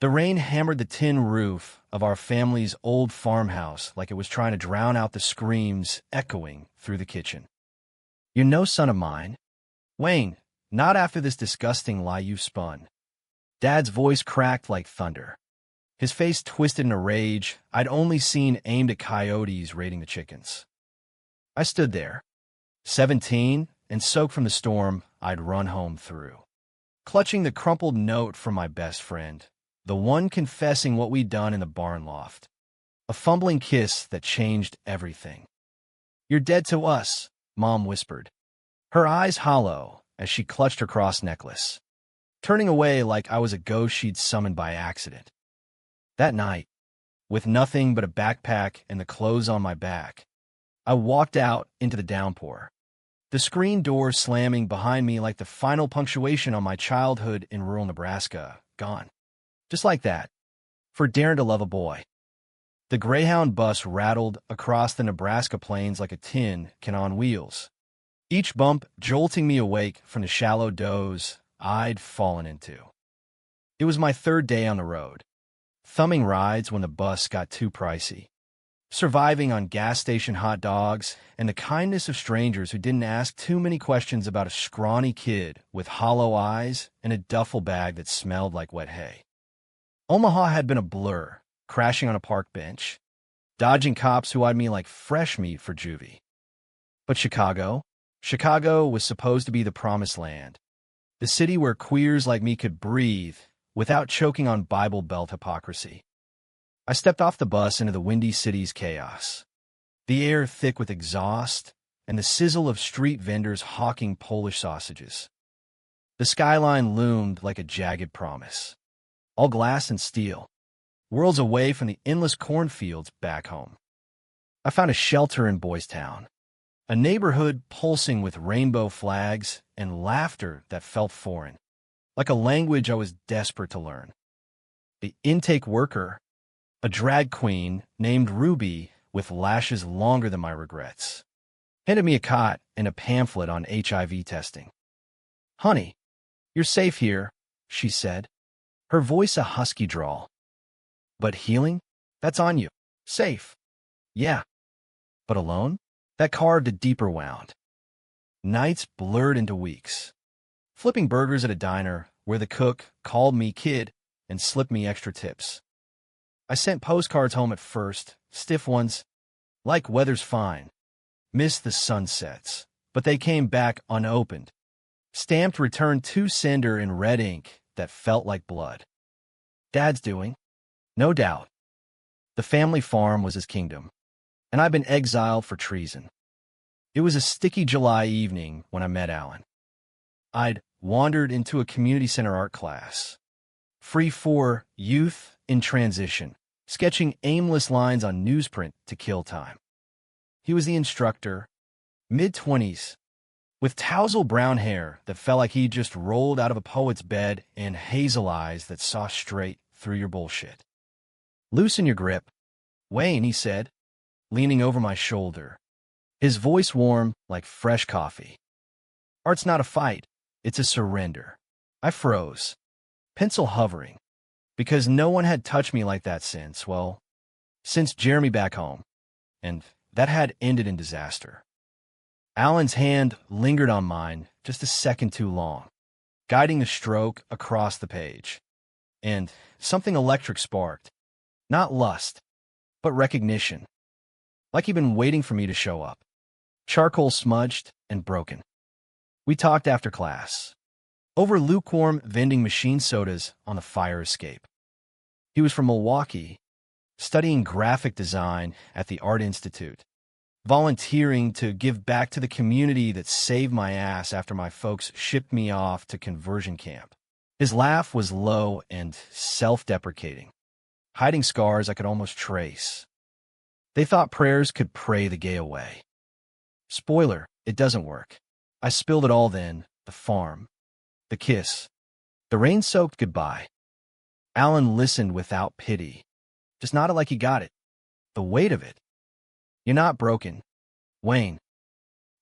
The rain hammered the tin roof of our family's old farmhouse like it was trying to drown out the screams echoing through the kitchen. "You're no son of mine. Wayne, not after this disgusting lie you spun." Dad's voice cracked like thunder. His face twisted in a rage I'd only seen aimed at coyotes raiding the chickens. I stood there, 17, and soaked from the storm I'd run home through, clutching the crumpled note from my best friend, the one confessing what we'd done in the barn loft. A fumbling kiss that changed everything. "You're dead to us," Mom whispered, her eyes hollow as she clutched her cross necklace, turning away like I was a ghost she'd summoned by accident. That night, with nothing but a backpack and the clothes on my back, I walked out into the downpour, the screen door slamming behind me like the final punctuation on my childhood in rural Nebraska, gone. Just like that, for daring to love a boy. The Greyhound bus rattled across the Nebraska plains like a tin can on wheels, each bump jolting me awake from the shallow doze I'd fallen into. It was my third day on the road, thumbing rides when the bus got too pricey, surviving on gas station hot dogs and the kindness of strangers who didn't ask too many questions about a scrawny kid with hollow eyes and a duffel bag that smelled like wet hay. Omaha had been a blur, crashing on a park bench, dodging cops who eyed me like fresh meat for juvie. But Chicago was supposed to be the promised land, the city where queers like me could breathe without choking on Bible Belt hypocrisy. I stepped off the bus into the windy city's chaos, the air thick with exhaust and the sizzle of street vendors hawking Polish sausages. The skyline loomed like a jagged promise, all glass and steel, worlds away from the endless cornfields back home. I found a shelter in Boys Town, a neighborhood pulsing with rainbow flags and laughter that felt foreign, like a language I was desperate to learn. The intake worker, a drag queen named Ruby with lashes longer than my regrets, handed me a cot and a pamphlet on HIV testing. "Honey, you're safe here," she said, her voice a husky drawl. "But healing? That's on you. Safe. Yeah. But alone?" That carved a deeper wound. Nights blurred into weeks, flipping burgers at a diner where the cook called me kid and slipped me extra tips. I sent postcards home at first, stiff ones, like "Weather's fine. Missed the sunsets," but they came back unopened, stamped "Return to sender" in red ink that felt like blood. Dad's doing, no doubt. The family farm was his kingdom, and I'd been exiled for treason. It was a sticky July evening when I met Alan. I'd wandered into a community center art class, free for youth in transition, sketching aimless lines on newsprint to kill time. He was the instructor, mid-20s, with tousle brown hair that felt like he'd just rolled out of a poet's bed and hazel eyes that saw straight through your bullshit. "Loosen your grip, Wayne," he said, leaning over my shoulder, his voice warm like fresh coffee. "Art's not a fight, it's a surrender." I froze, pencil hovering, because no one had touched me like that since Jeremy back home, and that had ended in disaster. Alan's hand lingered on mine just a second too long, guiding the stroke across the page, and something electric sparked, not lust, but recognition, like he'd been waiting for me to show up. Charcoal smudged and broken. We talked after class, over lukewarm vending machine sodas on the fire escape. He was from Milwaukee, studying graphic design at the Art Institute, volunteering to give back to the community that saved my ass after my folks shipped me off to conversion camp. His laugh was low and self-deprecating, hiding scars I could almost trace. They thought prayers could pray the gay away. Spoiler, it doesn't work. I spilled it all then, the farm, the kiss, the rain-soaked goodbye. Alan listened without pity, just nodded like he got it. The weight of it. "You're not broken, Wayne.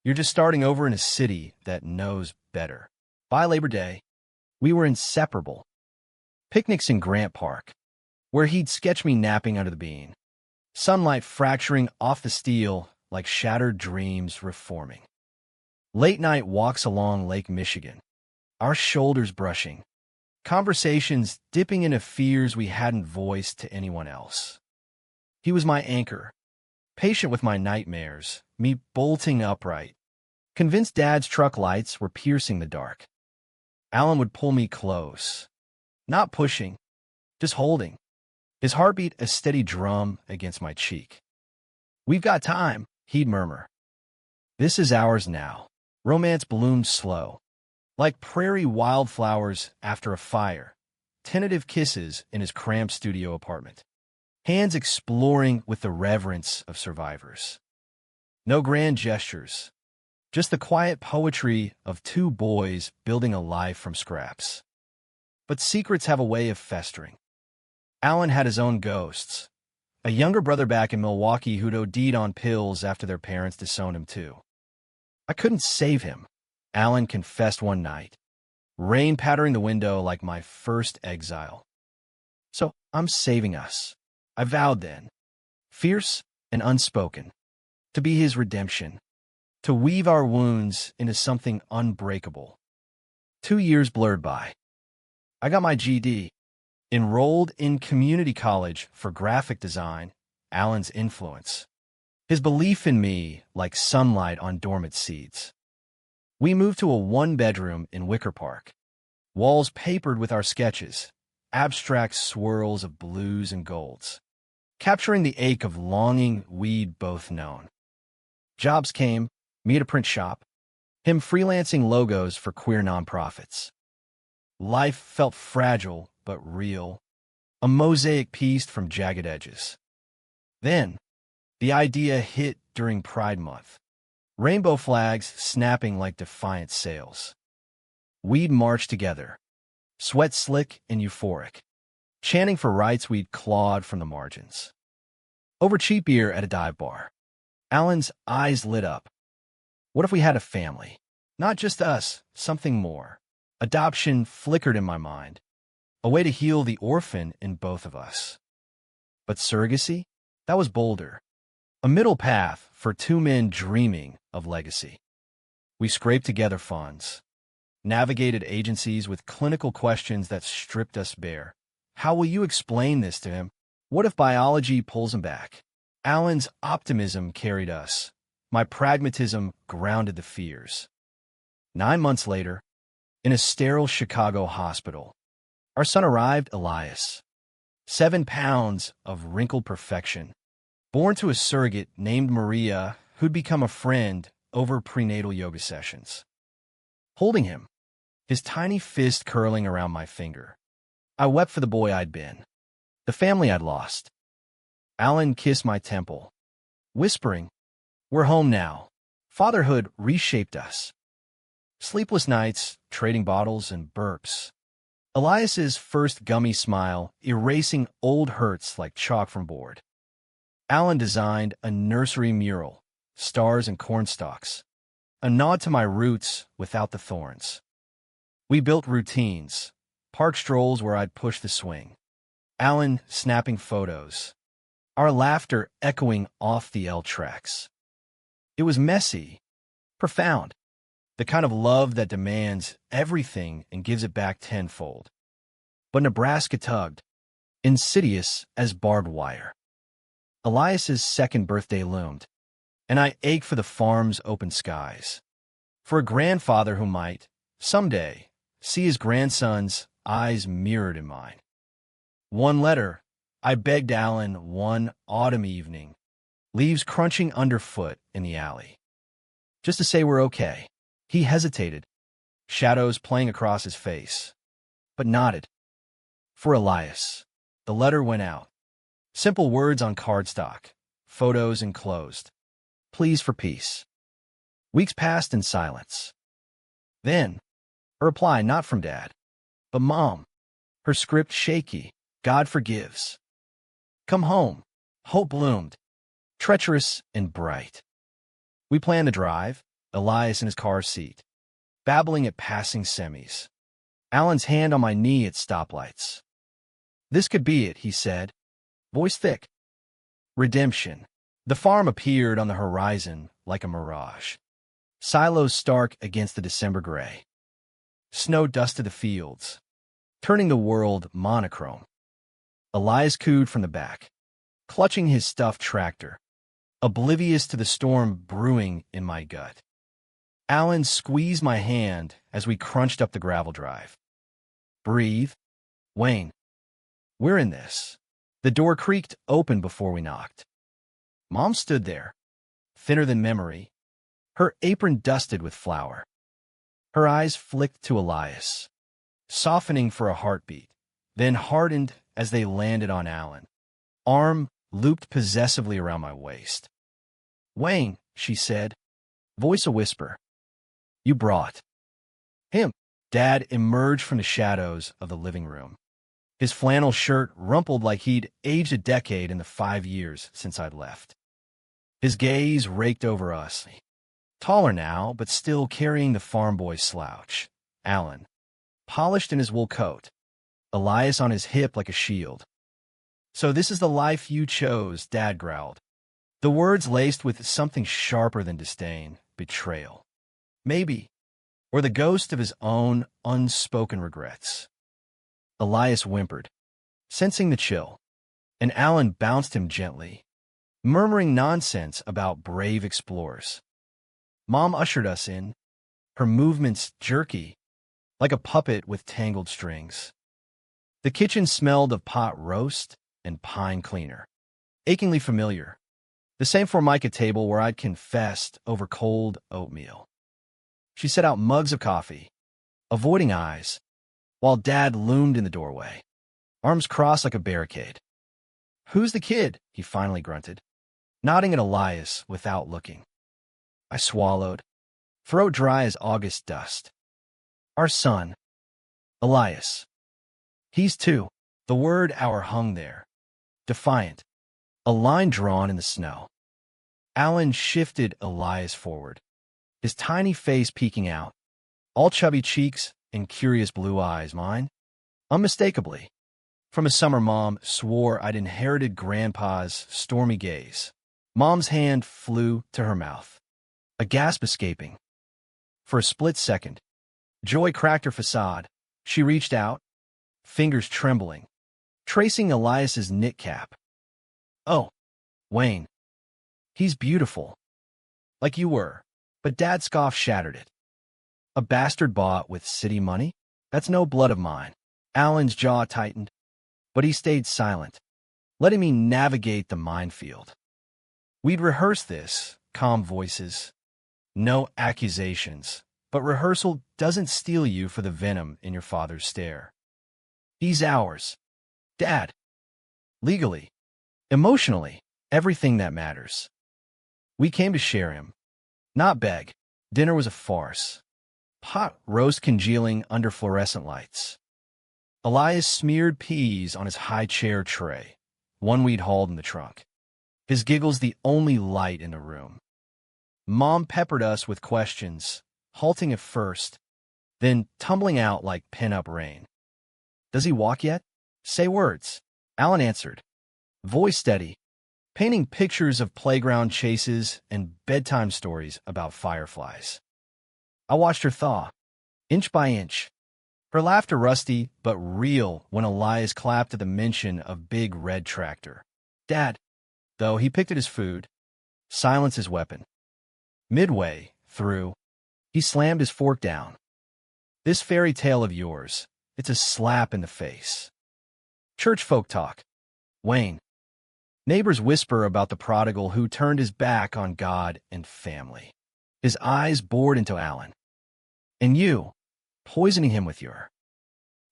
You're just starting over in a city that knows better." By Labor Day, we were inseparable. Picnics in Grant Park, where he'd sketch me napping under the bean. Sunlight fracturing off the steel like shattered dreams reforming. Late-night walks along Lake Michigan, our shoulders brushing. Conversations dipping into fears we hadn't voiced to anyone else. He was my anchor, patient with my nightmares, me bolting upright, convinced Dad's truck lights were piercing the dark. Alan would pull me close, not pushing, just holding, his heartbeat a steady drum against my cheek. "We've got time," he'd murmur. "This is ours now." Romance bloomed slow, like prairie wildflowers after a fire, tentative kisses in his cramped studio apartment, hands exploring with the reverence of survivors. No grand gestures, just the quiet poetry of two boys building a life from scraps. But secrets have a way of festering. Alan had his own ghosts, a younger brother back in Milwaukee who'd OD'd on pills after their parents disowned him too. I couldn't save him, Alan confessed one night, rain pattering the window like my first exile. So I'm saving us, I vowed then, fierce and unspoken, to be his redemption, to weave our wounds into something unbreakable. 2 years blurred by. I got my GD, enrolled in community college for graphic design, Alan's influence. His belief in me like sunlight on dormant seeds. We moved to a one-bedroom in Wicker Park, walls papered with our sketches, abstract swirls of blues and golds, capturing the ache of longing we'd both known. Jobs came, me at a print shop, him freelancing logos for queer nonprofits. Life felt fragile but real, a mosaic pieced from jagged edges. Then, the idea hit during Pride Month. Rainbow flags snapping like defiant sails. We'd march together, sweat slick and euphoric, chanting for rights we'd clawed from the margins. Over cheap beer at a dive bar, Alan's eyes lit up. What if we had a family? Not just us, something more. Adoption flickered in my mind, a way to heal the orphan in both of us. But surrogacy? That was bolder. A middle path for two men dreaming of legacy. We scraped together funds, navigated agencies with clinical questions that stripped us bare. How will you explain this to him? What if biology pulls him back? Alan's optimism carried us. My pragmatism grounded the fears. 9 months later, in a sterile Chicago hospital, our son arrived, Elias. 7 pounds of wrinkled perfection. Born to a surrogate named Maria, who'd become a friend over prenatal yoga sessions. Holding him, his tiny fist curling around my finger, I wept for the boy I'd been, the family I'd lost. Alan kissed my temple, whispering, "We're home now." Fatherhood reshaped us. Sleepless nights, trading bottles and burps. Elias's first gummy smile, erasing old hurts like chalk from board. Alan designed a nursery mural, stars and cornstalks, a nod to my roots without the thorns. We built routines, park strolls where I'd push the swing, Alan snapping photos, our laughter echoing off the L tracks. It was messy, profound, the kind of love that demands everything and gives it back tenfold. But Nebraska tugged, insidious as barbed wire. Elias's second birthday loomed, and I ached for the farm's open skies, for a grandfather who might, someday, see his grandson's eyes mirrored in mine. One letter, I begged Alan one autumn evening, leaves crunching underfoot in the alley. Just to say we're okay. He hesitated, shadows playing across his face, but nodded. For Elias, the letter went out. Simple words on cardstock, photos enclosed. Pleas for peace. Weeks passed in silence. Then, a reply not from Dad, but Mom, her script shaky. God forgives. Come home. Hope bloomed, treacherous and bright. We planned to drive, Elias in his car seat, babbling at passing semis. Alan's hand on my knee at stoplights. This could be it, he said, voice thick. Redemption. The farm appeared on the horizon like a mirage. Silos stark against the December gray. Snow dusted the fields, turning the world monochrome. Elias cooed from the back, clutching his stuffed tractor, oblivious to the storm brewing in my gut. Alan squeezed my hand as we crunched up the gravel drive. Breathe. Wayne. We're in this. The door creaked open before we knocked. Mom stood there, thinner than memory, her apron dusted with flour. Her eyes flicked to Elias, softening for a heartbeat, then hardened as they landed on Alan. Arm looped possessively around my waist. Wayne, she said, voice a whisper. You brought him. Dad emerged from the shadows of the living room. His flannel shirt rumpled like he'd aged a decade in the 5 years since I'd left. His gaze raked over us. Taller now, but still carrying the farm boy's slouch. Alan, polished in his wool coat. Elias on his hip like a shield. So this is the life you chose, Dad growled. The words laced with something sharper than disdain, betrayal. Maybe. Or the ghost of his own unspoken regrets. Elias whimpered, sensing the chill, and Alan bounced him gently, murmuring nonsense about brave explorers. Mom ushered us in, her movements jerky, like a puppet with tangled strings. The kitchen smelled of pot roast and pine cleaner, achingly familiar, the same Formica table where I'd confessed over cold oatmeal. She set out mugs of coffee, avoiding eyes, while Dad loomed in the doorway, arms crossed like a barricade. Who's the kid? He finally grunted, nodding at Elias without looking. I swallowed, throat dry as August dust. Our son, Elias. He's 2. The word "our" hung there, defiant, a line drawn in the snow. Alan shifted Elias forward, his tiny face peeking out, all chubby cheeks and curious blue eyes, mine, unmistakably, from a summer Mom swore I'd inherited Grandpa's stormy gaze. Mom's hand flew to her mouth, a gasp escaping. For a split second, joy cracked her facade. She reached out, fingers trembling, tracing Elias's knit cap. Oh, Wayne. He's beautiful. Like you were. But Dad's scoff shattered it. A bastard bought with city money? That's no blood of mine. Alan's jaw tightened, but he stayed silent, letting me navigate the minefield. We'd rehearsed this, calm voices. No accusations, but rehearsal doesn't steel you for the venom in your father's stare. He's ours. Dad. Legally. Emotionally. Everything that matters. We came to share him, not beg. Dinner was a farce. Pot roast congealing under fluorescent lights. Elias smeared peas on his high chair tray, one we'd hauled in the trunk. His giggles the only light in the room. Mom peppered us with questions, halting at first, then tumbling out like pin-up rain. Does he walk yet? Say words. Alan answered, voice steady, painting pictures of playground chases and bedtime stories about fireflies. I watched her thaw, inch by inch, her laughter rusty but real when Elias clapped at the mention of Big Red Tractor. Dad, though he picked at his food, silence his weapon. Midway through, he slammed his fork down. This fairy tale of yours, it's a slap in the face. Church folk talk. Wayne. Neighbors whisper about the prodigal who turned his back on God and family. His eyes bored into Alan. And you, poisoning him with your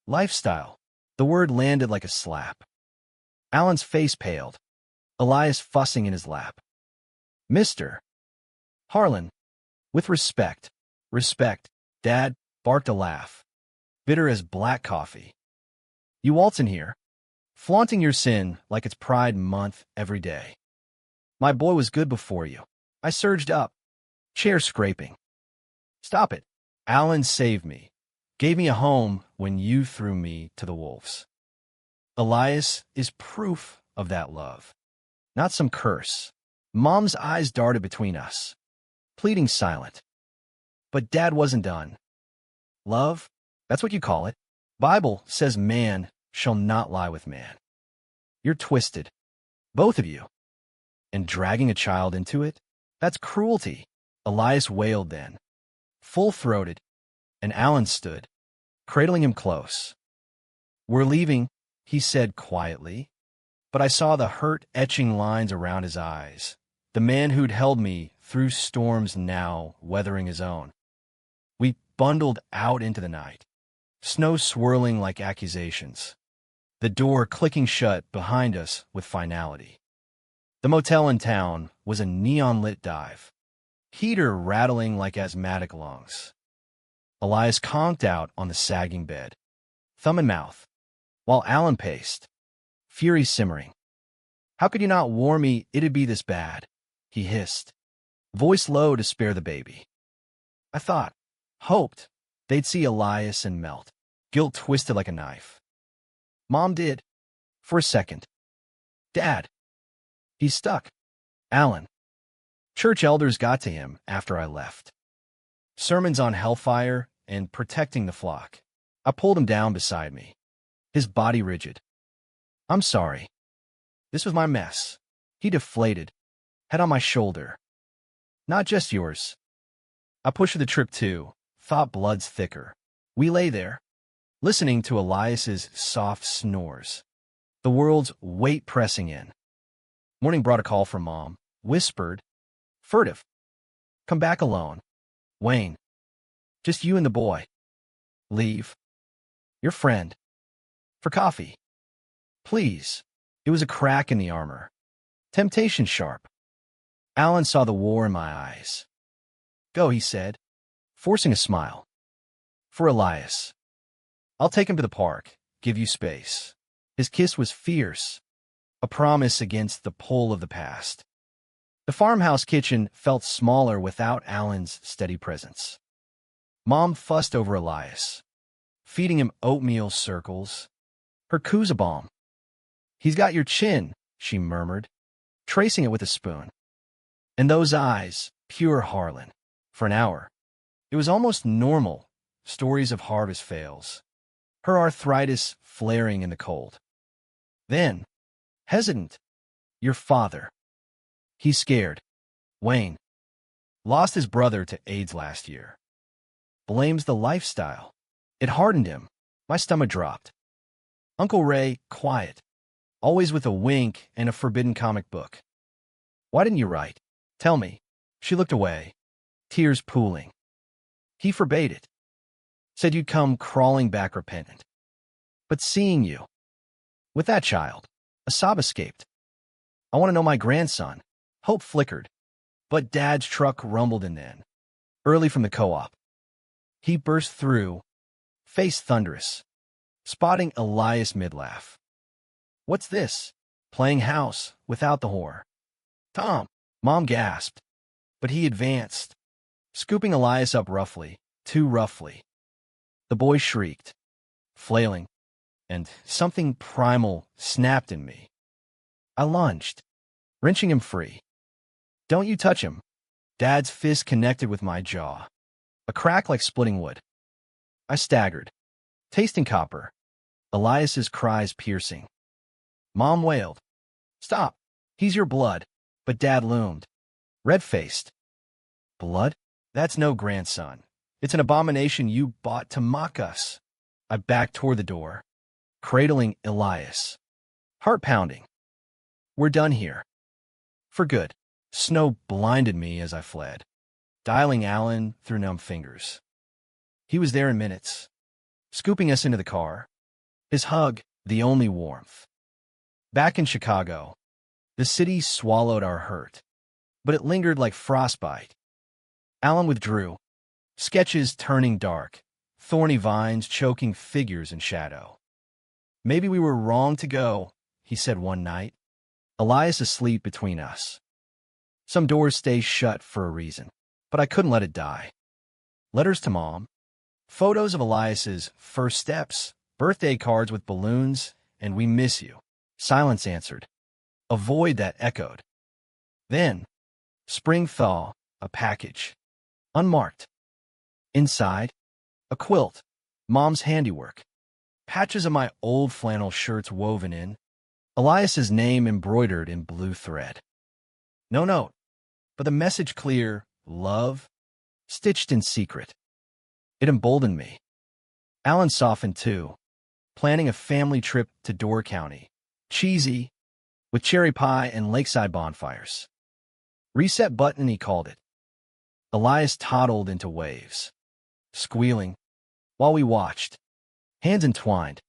lifestyle. The word landed like a slap. Alan's face paled, Elias fussing in his lap. Mr. Harlan, with respect. Respect, Dad barked a laugh, bitter as black coffee. You waltz in here, flaunting your sin like it's Pride Month every day. My boy was good before you. I surged up, chair scraping. Stop it. Alan saved me, gave me a home when you threw me to the wolves. Elias is proof of that love, not some curse. Mom's eyes darted between us, pleading silent. But Dad wasn't done. Love? That's what you call it. Bible says man shall not lie with man. You're twisted, both of you. And dragging a child into it? That's cruelty. Elias wailed then, full-throated, and Alan stood, cradling him close. We're leaving, he said quietly, but I saw the hurt-etching lines around his eyes, the man who'd held me through storms now weathering his own. We bundled out into the night, snow swirling like accusations, the door clicking shut behind us with finality. The motel in town was a neon-lit dive, heater rattling like asthmatic lungs. Elias conked out on the sagging bed, thumb in mouth, while Alan paced, fury simmering. How could you not warn me it'd be this bad? He hissed, voice low to spare the baby. I thought, hoped, they'd see Elias and melt, guilt twisted like a knife. Mom did, for a second. Dad. He's stuck. Alan. Church elders got to him after I left. Sermons on hellfire and protecting the flock. I pulled him down beside me, his body rigid. I'm sorry. This was my mess. He deflated, head on my shoulder. Not just yours. I pushed the trip too, thought blood's thicker. We lay there, listening to Elias's soft snores, the world's weight pressing in. Morning brought a call from Mom, whispered, furtive. Come back alone. Wayne. Just you and the boy. Leave. Your friend. For coffee. Please. It was a crack in the armor. Temptation sharp. Alan saw the war in my eyes. Go, he said, forcing a smile. For Elias. I'll take him to the park, give you space. His kiss was fierce, a promise against the pull of the past. The farmhouse kitchen felt smaller without Alan's steady presence. Mom fussed over Elias, feeding him oatmeal circles, her Kuzabom. He's got your chin, she murmured, tracing it with a spoon. And those eyes, pure Harlan. For an hour. It was almost normal, stories of harvest fails, her arthritis flaring in the cold. Then, hesitant, your father. He's scared. Wayne. Lost his brother to AIDS last year. Blames the lifestyle. It hardened him. My stomach dropped. Uncle Ray, quiet. Always with a wink and a forbidden comic book. Why didn't you write? Tell me. She looked away, tears pooling. He forbade it. Said you'd come crawling back repentant. But seeing you, with that child, a sob escaped. I want to know my grandson. Hope flickered. But Dad's truck rumbled in then, early from the co-op. He burst through, face thunderous, spotting Elias mid-laugh. What's this? Playing house, without the whore. Tom, Mom gasped, but he advanced, scooping Elias up roughly, too roughly. The boy shrieked, flailing, and something primal snapped in me. I lunged, wrenching him free. Don't you touch him. Dad's fist connected with my jaw, a crack like splitting wood. I staggered, tasting copper, Elias's cries piercing. Mom wailed, Stop, he's your blood, but Dad loomed, red-faced. Blood? That's no grandson. It's an abomination you bought to mock us. I backed toward the door, cradling Elias, heart pounding. We're done here. For good. Snow blinded me as I fled, dialing Alan through numb fingers. He was there in minutes, scooping us into the car, his hug the only warmth. Back in Chicago, the city swallowed our hurt, but it lingered like frostbite. Alan withdrew, sketches turning dark, thorny vines choking figures in shadow. Maybe we were wrong to go, he said one night, Elias asleep between us. Some doors stay shut for a reason, but I couldn't let it die. Letters to Mom, photos of Elias's first steps, birthday cards with balloons, and we miss you. Silence answered. A void that echoed. Then, spring thaw, a package. Unmarked. Inside, a quilt. Mom's handiwork. Patches of my old flannel shirts woven in. Elias's name embroidered in blue thread. No note, but the message clear, love, stitched in secret. It emboldened me. Alan softened too, planning a family trip to Door County. Cheesy, with cherry pie and lakeside bonfires. Reset button, he called it. Elias toddled into waves, squealing, while we watched, hands entwined.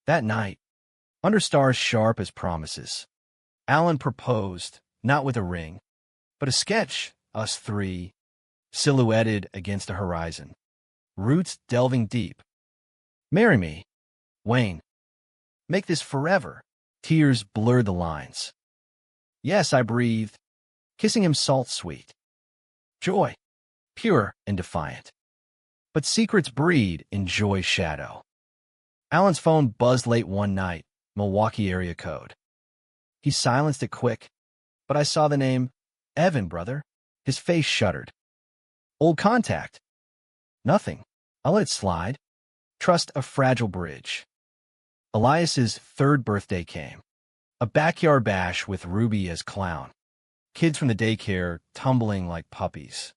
That night, under stars sharp as promises, Alan proposed, not with a ring, but a sketch, us three, silhouetted against a horizon, roots delving deep. Marry me, Wayne. Make this forever. Tears blurred the lines. Yes, I breathed, kissing him salt-sweet. Joy, pure and defiant. But secrets breed in joy's shadow. Alan's phone buzzed late one night, Milwaukee area code. He silenced it quick, but I saw the name, Evan, brother. His face shuddered. Old contact. Nothing. I'll let it slide. Trust a fragile bridge. Elias's third birthday came. A backyard bash with Ruby as clown. Kids from the daycare tumbling like puppies.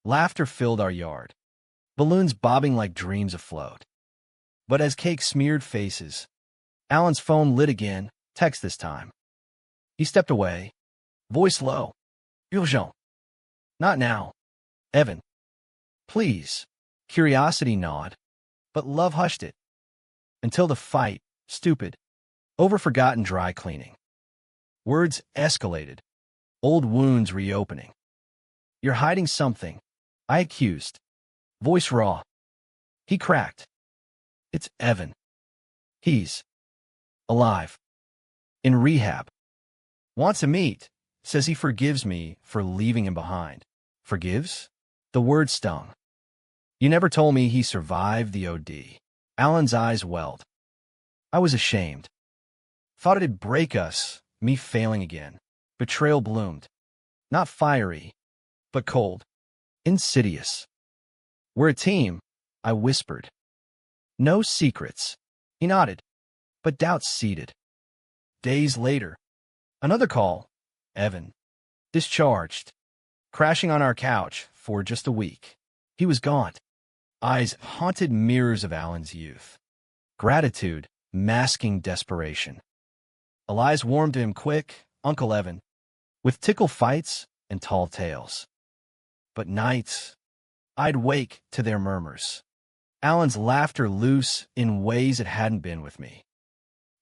Laughter filled our yard. Balloons bobbing like dreams afloat. But as cake smeared faces, Alan's phone lit again, text this time. He stepped away, voice low. Urgent. Not now. Evan. Please. Curiosity gnawed, but love hushed it. Until the fight, stupid, over-forgotten dry cleaning. Words escalated, old wounds reopening. You're hiding something, I accused. Voice raw. He cracked. It's Evan. He's alive. In rehab. Wants to meet. Says he forgives me for leaving him behind. Forgives? The word stung. You never told me he survived the OD. Alan's eyes welled. I was ashamed. Thought it'd break us, me failing again. Betrayal bloomed. Not fiery, but cold. Insidious. We're a team, I whispered. No secrets. He nodded, but doubts seeded. Days later, another call. Evan. Discharged. Crashing on our couch for just a week. He was gaunt. Eyes haunted mirrors of Alan's youth. Gratitude masking desperation. Elias warmed to him quick, Uncle Evan, with tickle fights and tall tales. But nights, I'd wake to their murmurs. Alan's laughter loose in ways it hadn't been with me.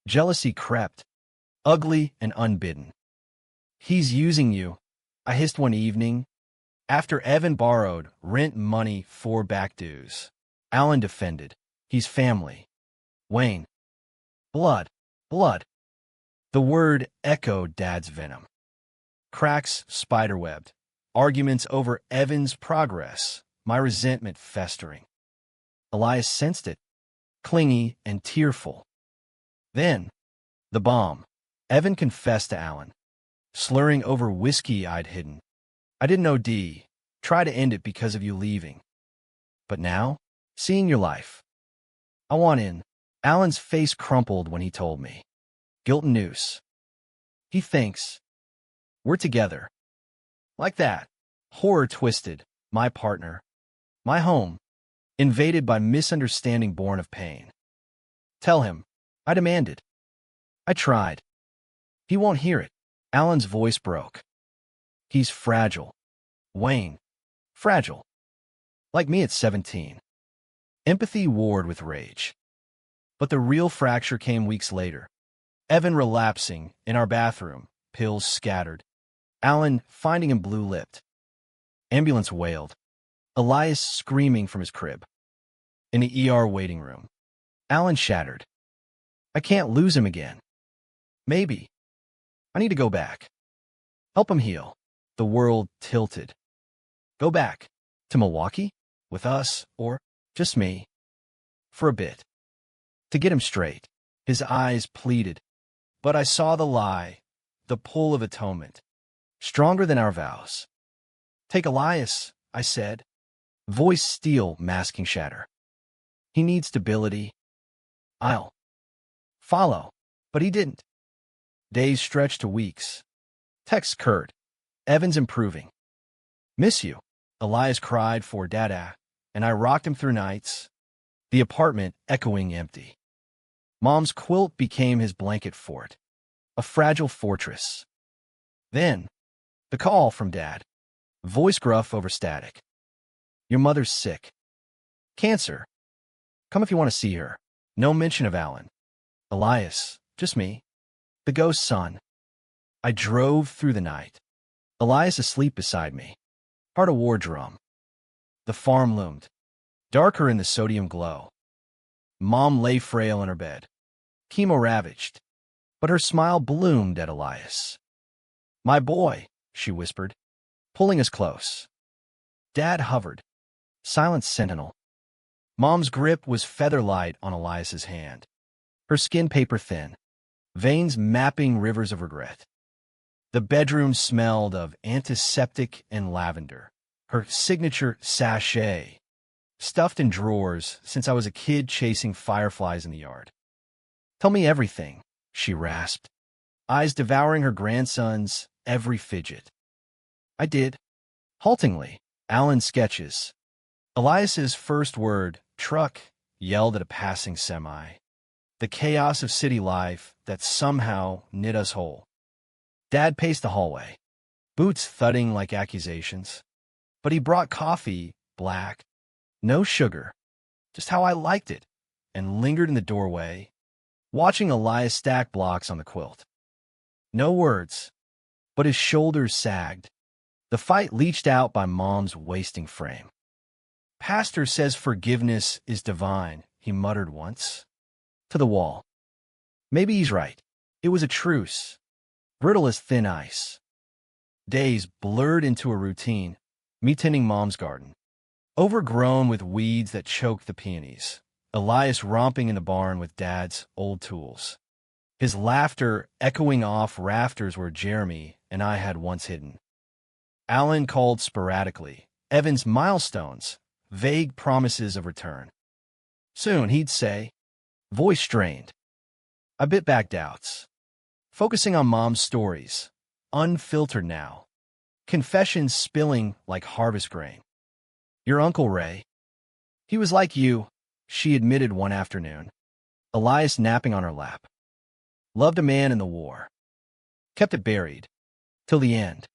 Jealousy crept, ugly and unbidden. He's using you, I hissed one evening, after Evan borrowed rent money for back dues. Alan defended. He's family. Wayne. Blood. Blood. The word echoed Dad's venom. Cracks spiderwebbed. Arguments over Evan's progress. My resentment festering. Elias sensed it. Clingy and tearful. Then, the bomb. Evan confessed to Alan. Slurring over whiskey I'd hidden. I didn't OD, try to end it because of you leaving. But now, seeing your life. I want in. Alan's face crumpled when he told me. Guilt and noose. He thinks. We're together. Like that. Horror twisted. My partner. My home. Invaded by misunderstanding born of pain. Tell him. I demanded. I tried. He won't hear it. Alan's voice broke. He's fragile. Wayne. Fragile. Like me at 17. Empathy warred with rage. But the real fracture came weeks later. Evan relapsing in our bathroom, pills scattered. Alan finding him blue-lipped. Ambulance wailed. Elias screaming from his crib. In the ER waiting room. Alan shattered. I can't lose him again. Maybe. I need to go back. Help him heal. The world tilted. Go back. To Milwaukee? With us, or just me? For a bit. To get him straight. His eyes pleaded. But I saw the lie, the pull of atonement, stronger than our vows. Take Elias, I said, voice steel masking shatter. He needs stability. I'll follow. But he didn't. Days stretched to weeks. Text Kurt. Evan's improving. Miss you. Elias cried for Dada, and I rocked him through nights, the apartment echoing empty. Mom's quilt became his blanket fort, a fragile fortress. Then, the call from Dad, voice gruff over static. Your mother's sick. Cancer. Come if you want to see her. No mention of Alan. Elias, just me. The ghost son. I drove through the night. Elias asleep beside me. Heart a war drum. The farm loomed, darker in the sodium glow. Mom lay frail in her bed, chemo-ravaged, but her smile bloomed at Elias. My boy, she whispered, pulling us close. Dad hovered, silent sentinel. Mom's grip was featherlight on Elias's hand, her skin paper-thin, veins mapping rivers of regret. The bedroom smelled of antiseptic and lavender, her signature sachet, stuffed in drawers since I was a kid chasing fireflies in the yard. Tell me everything, she rasped, eyes devouring her grandson's every fidget. I did. Haltingly, Alan's sketches. Elias's first word, truck, yelled at a passing semi. The chaos of city life that somehow knit us whole. Dad paced the hallway, boots thudding like accusations. But he brought coffee, black, no sugar, just how I liked it, and lingered in the doorway, watching Elias stack blocks on the quilt. No words, but his shoulders sagged, the fight leached out by Mom's wasting frame. Pastor says forgiveness is divine, he muttered once. To the wall. Maybe he's right. It was a truce, brittle as thin ice. Days blurred into a routine, me tending Mom's garden, overgrown with weeds that choked the peonies. Elias romping in the barn with Dad's old tools. His laughter echoing off rafters where Jeremy and I had once hidden. Alan called sporadically. Evan's milestones, vague promises of return. Soon, he'd say, voice strained. I bit back doubts, focusing on Mom's stories, unfiltered now, confessions spilling like harvest grain. Your Uncle Ray. He was like you, she admitted one afternoon, Elias napping on her lap. Loved a man in the war. Kept it buried. Till the end.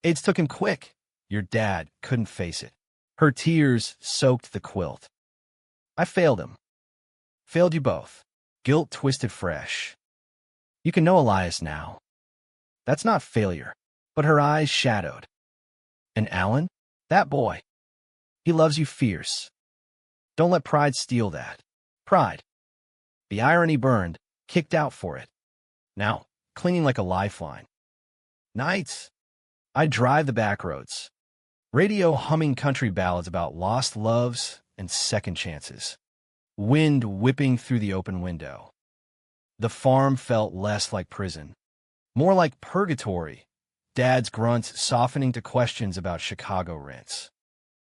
AIDS took him quick. Your dad couldn't face it. Her tears soaked the quilt. I failed him. Failed you both. Guilt twisted fresh. You can know Elias now. That's not failure. But her eyes shadowed. And Alan? That boy. He loves you fierce. Don't let pride steal that. Pride. The irony burned, kicked out for it. Now, clinging like a lifeline. Nights. I drive the back roads. Radio humming country ballads about lost loves and second chances. Wind whipping through the open window. The farm felt less like prison, more like purgatory. Dad's grunts softening to questions about Chicago rents.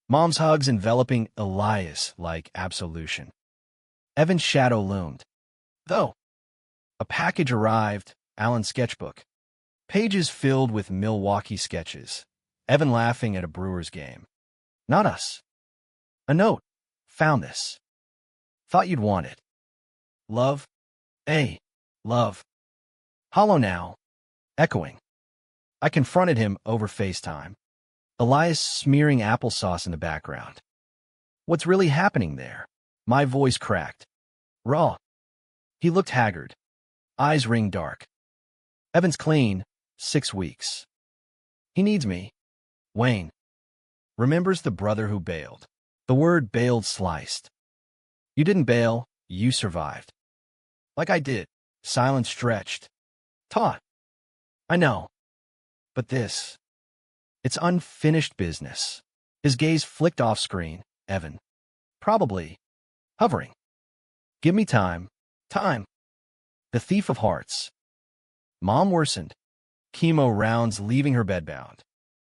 Mom's hugs enveloping Elias like absolution. Evan's shadow loomed. Though, a package arrived, Alan's sketchbook. Pages filled with Milwaukee sketches. Evan laughing at a Brewers game. Not us. A note. Found this. Thought you'd want it. Love. Love. Hollow now. Echoing. I confronted him over FaceTime. Elias smearing applesauce in the background. What's really happening there? My voice cracked. Raw. He looked haggard. Eyes ring dark. Evan's clean. 6 weeks. He needs me. Wayne. Remembers the brother who bailed. The word bailed sliced. You didn't bail. You survived. Like I did. Silence stretched. Taut. I know. But this. It's unfinished business. His gaze flicked off screen. Evan. Probably. Hovering. Give me time. Time. The thief of hearts. Mom worsened, chemo rounds leaving her bedbound.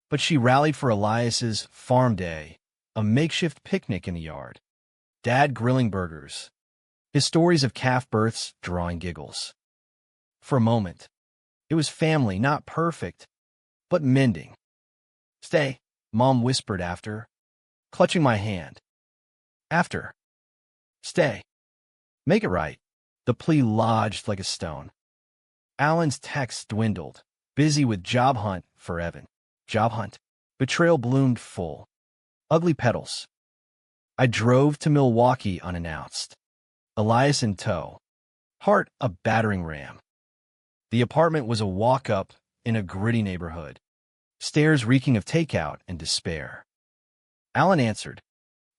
But she rallied for Elias's farm day, a makeshift picnic in the yard. Dad grilling burgers. His stories of calf births drawing giggles. For a moment, it was family, not perfect, but mending. Stay, Mom whispered after, clutching my hand. After. Stay. Make it right. The plea lodged like a stone. Alan's texts dwindled, busy with job hunt for Evan. Job hunt. Betrayal bloomed full. Ugly petals. I drove to Milwaukee unannounced. Elias in tow. Heart a battering ram. The apartment was a walk-up in a gritty neighborhood. Stairs reeking of takeout and despair. Alan answered,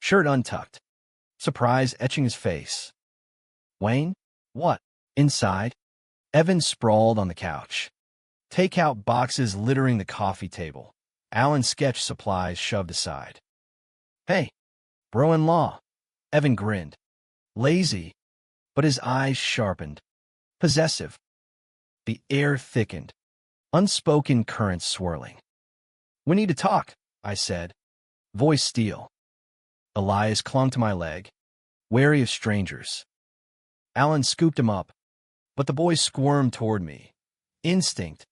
shirt untucked. Surprise etching his face. Wayne? What? Inside? Evan sprawled on the couch. Takeout boxes littering the coffee table. Alan's sketch supplies shoved aside. Hey, bro-in-law. Evan grinned. Lazy, but his eyes sharpened. Possessive. The air thickened. Unspoken currents swirling. We need to talk, I said. Voice steel. Elias clung to my leg, wary of strangers. Alan scooped him up, but the boy squirmed toward me. Instinct.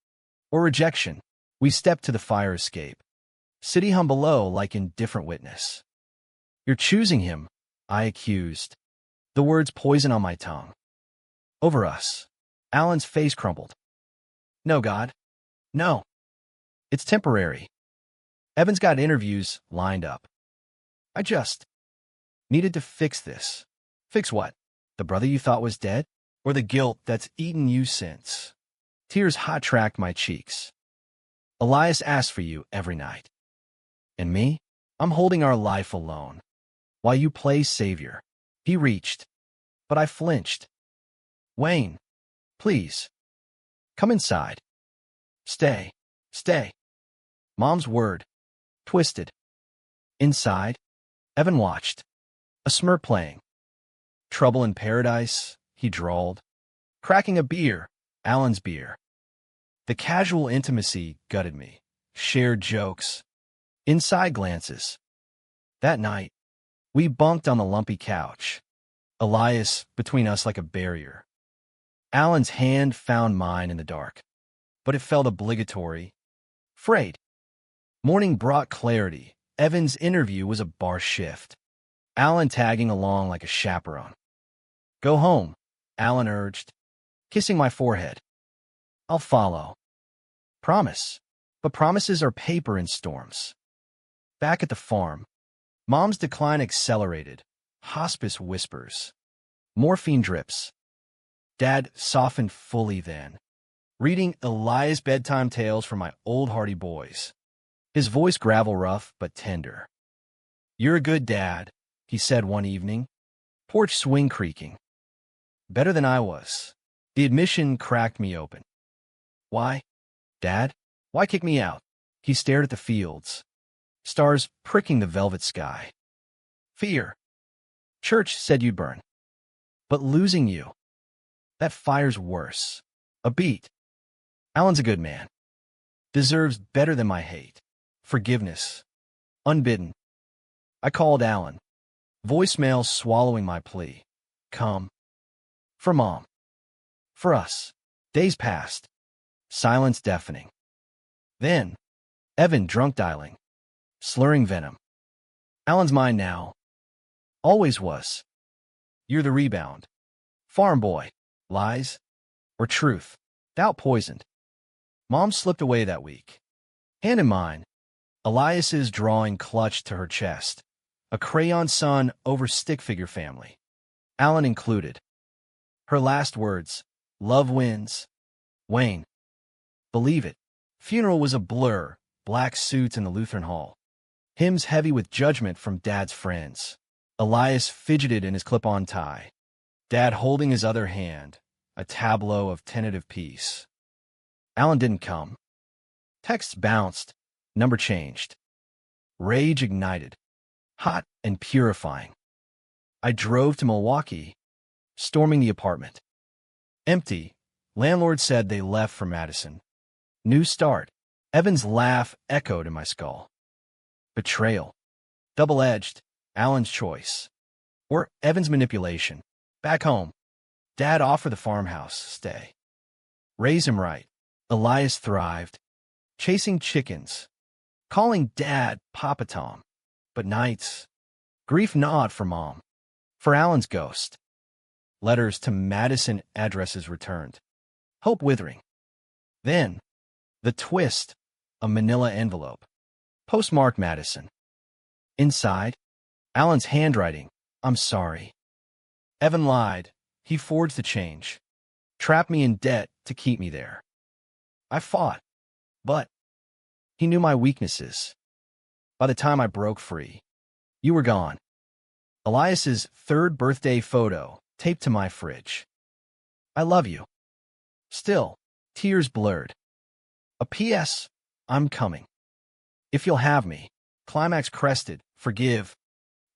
Or rejection. We stepped to the fire escape. City hum below like indifferent witness. You're choosing him, I accused. The words poison on my tongue. Over us. Alan's face crumpled. No, God. No. It's temporary. Evan's got interviews lined up. I just needed to fix this. Fix what? The brother you thought was dead? Or the guilt that's eaten you since? Tears hot-tracked my cheeks. Elias asked for you every night. And me? I'm holding our life alone. While you play savior. He reached. But I flinched. Wayne, please. Come inside. Stay. Stay. Mom's word. Twisted. Inside, Evan watched. A smirk playing. Trouble in paradise, he drawled. Cracking a beer, Alan's beer. The casual intimacy gutted me. Shared jokes. Inside glances. That night, we bunked on the lumpy couch. Elias between us like a barrier. Alan's hand found mine in the dark, but it felt obligatory. Frayed. Morning brought clarity. Evan's interview was a bar shift. Alan tagging along like a chaperone. Go home, Alan urged, kissing my forehead. I'll follow. Promise. But promises are paper in storms. Back at the farm, Mom's decline accelerated. Hospice whispers. Morphine drips. Dad softened fully then, reading Elias' bedtime tales for my old hardy boys. His voice gravel rough but tender. You're a good dad, he said one evening, porch swing creaking. Better than I was. The admission cracked me open. Why? Dad? Why kick me out? He stared at the fields, stars pricking the velvet sky. Fear. Church said you'd burn. But losing you, that fire's worse. A beat. Alan's a good man. Deserves better than my hate. Forgiveness. Unbidden. I called Alan. Voicemail swallowing my plea. Come. For Mom. For us. Days passed. Silence deafening. Then, Evan drunk dialing. Slurring venom. Alan's mine now. Always was. You're the rebound. Farm boy. Lies. Or truth. Doubt poisoned. Mom slipped away that week. Hand in mine, Elias's drawing clutched to her chest. A crayon son over stick figure family. Alan included. Her last words, love wins. Wayne. Believe it. Funeral was a blur, black suits in the Lutheran hall. Hymns heavy with judgment from Dad's friends. Elias fidgeted in his clip-on tie. Dad holding his other hand, a tableau of tentative peace. Alan didn't come. Texts bounced, number changed. Rage ignited, hot and purifying. I drove to Milwaukee, storming the apartment. Empty. Landlord said they left for Madison. New start. Evan's laugh echoed in my skull. Betrayal. Double-edged. Alan's choice. Or Evan's manipulation. Back home. Dad offered the farmhouse stay. Raise him right. Elias thrived. Chasing chickens. Calling Dad Papa Tom. But nights. Grief gnawed for Mom. For Alan's ghost. Letters to Madison addresses returned. Hope withering. Then, the twist. A manila envelope. Postmarked Madison. Inside, Alan's handwriting. I'm sorry. Evan lied. He forged the change. Trapped me in debt to keep me there. I fought. But he knew my weaknesses. By the time I broke free, you were gone. Elias's 3rd birthday photo taped to my fridge. I love you. Still, tears blurred. A P.S. I'm coming. If you'll have me. Climax crested. Forgive.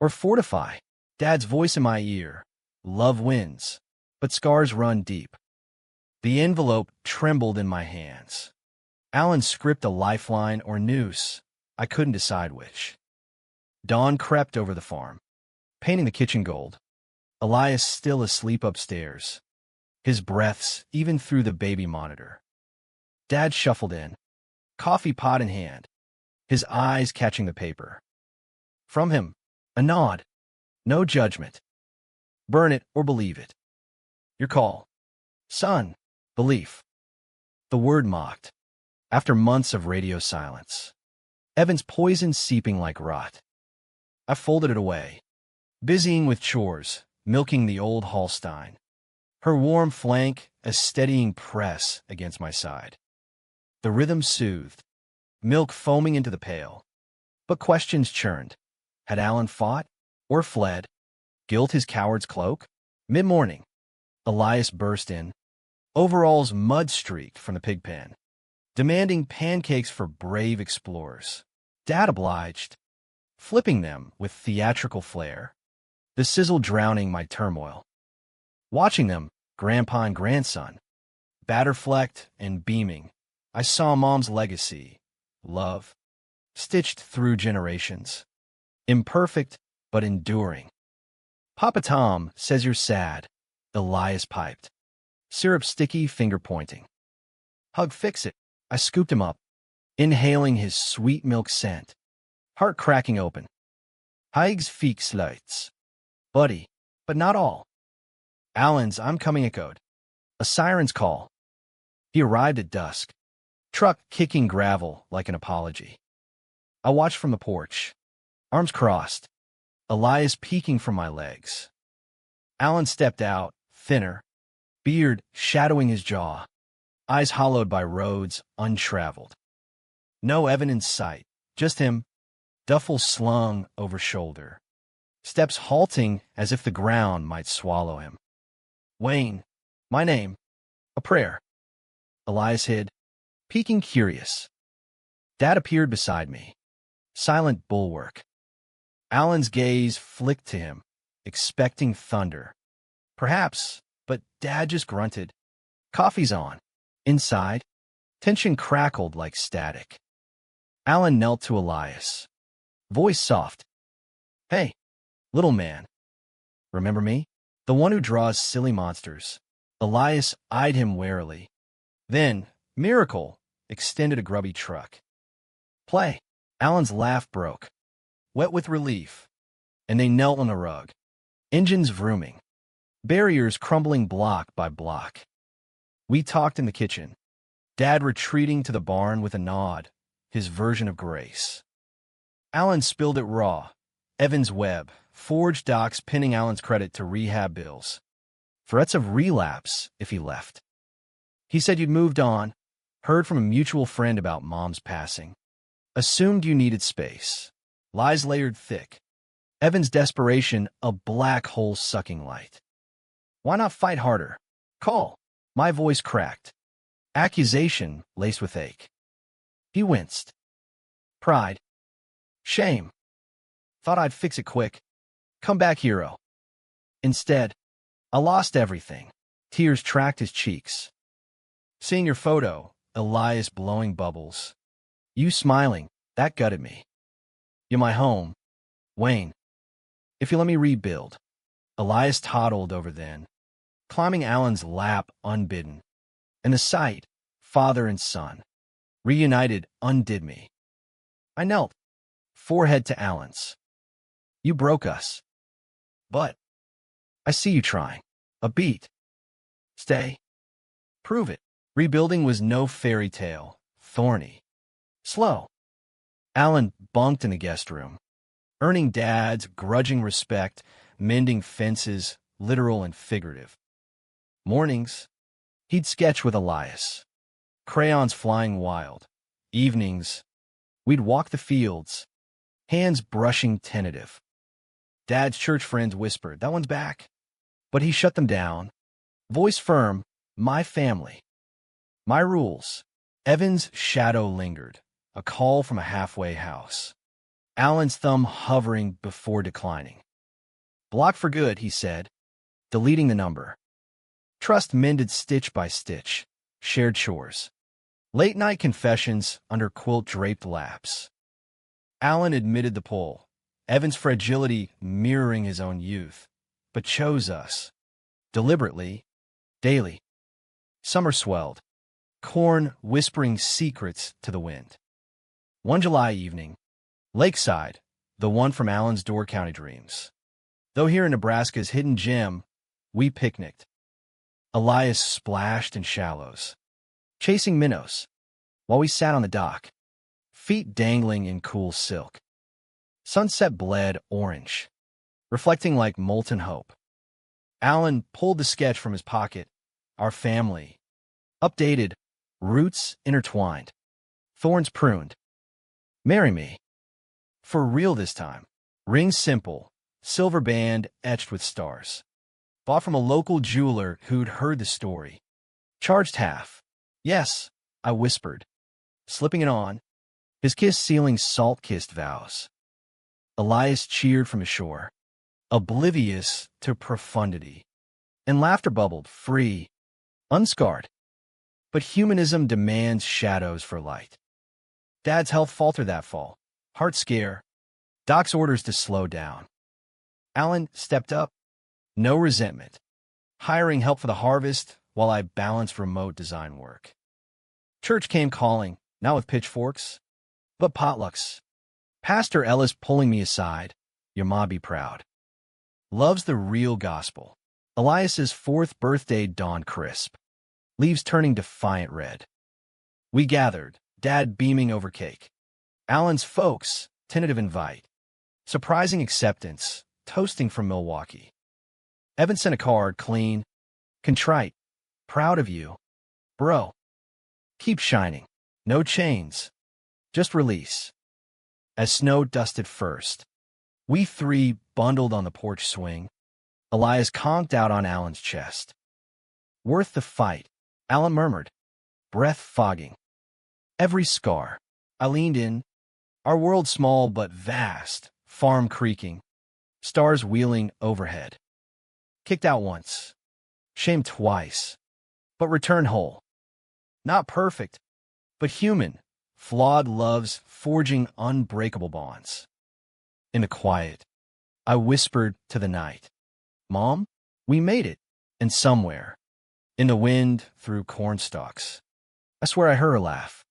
Or fortify. Dad's voice in my ear. Love wins. But scars run deep. The envelope trembled in my hands. Alan script a lifeline or noose. I couldn't decide which. Dawn crept over the farm, painting the kitchen gold. Elias still asleep upstairs. His breaths even through the baby monitor. Dad shuffled in, coffee pot in hand, his eyes catching the paper. From him, a nod. No judgment. Burn it or believe it. Your call. Son. Belief. The word mocked. After months of radio silence. Evan's poison seeping like rot. I folded it away. Busying with chores, milking the old Holstein. Her warm flank a steadying press against my side. The rhythm soothed. Milk foaming into the pail. But questions churned. Had Alan fought? Or fled? Guilt his coward's cloak? Mid-morning. Elias burst in. Overalls mud-streaked from the pig pen. Demanding pancakes for brave explorers. Dad obliged. Flipping them with theatrical flair. The sizzle drowning my turmoil. Watching them, grandpa and grandson, batter-flecked and beaming, I saw Mom's legacy, love, stitched through generations. Imperfect, but enduring. Papa Tom says you're sad, Elias piped. Syrup sticky, finger-pointing. Hug fix it. I scooped him up, inhaling his sweet milk scent. Heart cracking open. Heigs feek lights. Buddy, but not all. Alan's I'm coming echoed. A siren's call. He arrived at dusk. Truck kicking gravel like an apology. I watched from the porch. Arms crossed. Elias peeking from my legs. Alan stepped out, thinner. Beard shadowing his jaw. Eyes hollowed by roads untraveled. No Evan in sight. Just him. Duffel slung over shoulder. Steps halting as if the ground might swallow him. Wayne. My name. A prayer. Elias hid, peeking curious. Dad appeared beside me. Silent bulwark. Alan's gaze flicked to him, expecting thunder. Perhaps, but Dad just grunted. Coffee's on. Inside, tension crackled like static. Alan knelt to Elias. Voice soft. Hey, little man. Remember me? The one who draws silly monsters. Elias eyed him warily. Then, miracle, extended a grubby truck. Play. Alan's laugh broke. Wet with relief. And they knelt on a rug. Engines vrooming. Barriers crumbling block by block. We talked in the kitchen. Dad retreating to the barn with a nod, his version of grace. Alan spilled it raw. Evan's web, forged docs pinning Alan's credit to rehab bills. Threats of relapse if he left. He said you'd moved on, heard from a mutual friend about Mom's passing. Assumed you needed space. Lies layered thick. Evan's desperation a black hole sucking light. Why not fight harder? Call. My voice cracked. Accusation laced with ache. He winced. Pride. Shame. Thought I'd fix it quick. Come back, hero. Instead, I lost everything. Tears tracked his cheeks. Seeing your photo, Elias blowing bubbles. You smiling, that gutted me. You're my home, Wayne. If you let me rebuild. Elias toddled over then, climbing Alan's lap unbidden. And the sight, father and son, reunited, undid me. I knelt, forehead to Alan's. You broke us. But I see you trying. A beat. Stay. Prove it. Rebuilding was no fairy tale. Thorny. Slow. Alan bunked in the guest room, earning Dad's grudging respect, mending fences, literal and figurative. Mornings, he'd sketch with Elias, crayons flying wild. Evenings, we'd walk the fields, hands brushing tentative. Dad's church friends whispered, that one's back. But he shut them down, voice firm, my family. My rules. Evan's shadow lingered, a call from a halfway house. Alan's thumb hovering before declining. Block for good, he said, deleting the number. Trust mended stitch by stitch, shared chores. Late-night confessions under quilt-draped laps. Alan admitted the pull, Evan's fragility mirroring his own youth, but chose us. Deliberately, daily. Summer swelled, corn whispering secrets to the wind. One July evening, lakeside, the one from Alan's Door County dreams. Though here in Nebraska's hidden gem, we picnicked. Elias splashed in shallows, chasing minnows, while we sat on the dock, feet dangling in cool silk. Sunset bled orange, reflecting like molten hope. Alan pulled the sketch from his pocket, our family. Updated, roots intertwined, thorns pruned. Marry me. For real this time. Ring simple, silver band etched with stars. Bought from a local jeweler who'd heard the story. Charged half. Yes, I whispered, slipping it on, his kiss sealing salt-kissed vows. Elias cheered from ashore, oblivious to profundity, and laughter bubbled, free, unscarred. But humanism demands shadows for light. Dad's health faltered that fall, heart scare, Doc's orders to slow down. Alan stepped up, no resentment, hiring help for the harvest while I balanced remote design work. Church came calling, not with pitchforks, but potlucks. Pastor Ellis pulling me aside, your ma be proud. Loves the real gospel. Elias's 4th birthday dawned crisp, leaves turning defiant red. We gathered, Dad beaming over cake. Alan's folks, tentative invite. Surprising acceptance, toasting from Milwaukee. Evan sent a card, clean, contrite, proud of you. Bro. Keep shining. No chains. Just release. As snow dusted first, we three bundled on the porch swing. Elias conked out on Alan's chest. Worth the fight, Alan murmured, breath fogging. Every scar. I leaned in, our world small but vast, farm creaking, stars wheeling overhead. Kicked out once, shamed twice, but returned whole. Not perfect, but human, flawed loves forging unbreakable bonds. In the quiet, I whispered to the night, Mom, we made it, and somewhere, in the wind through corn stalks, I swear I heard her laugh.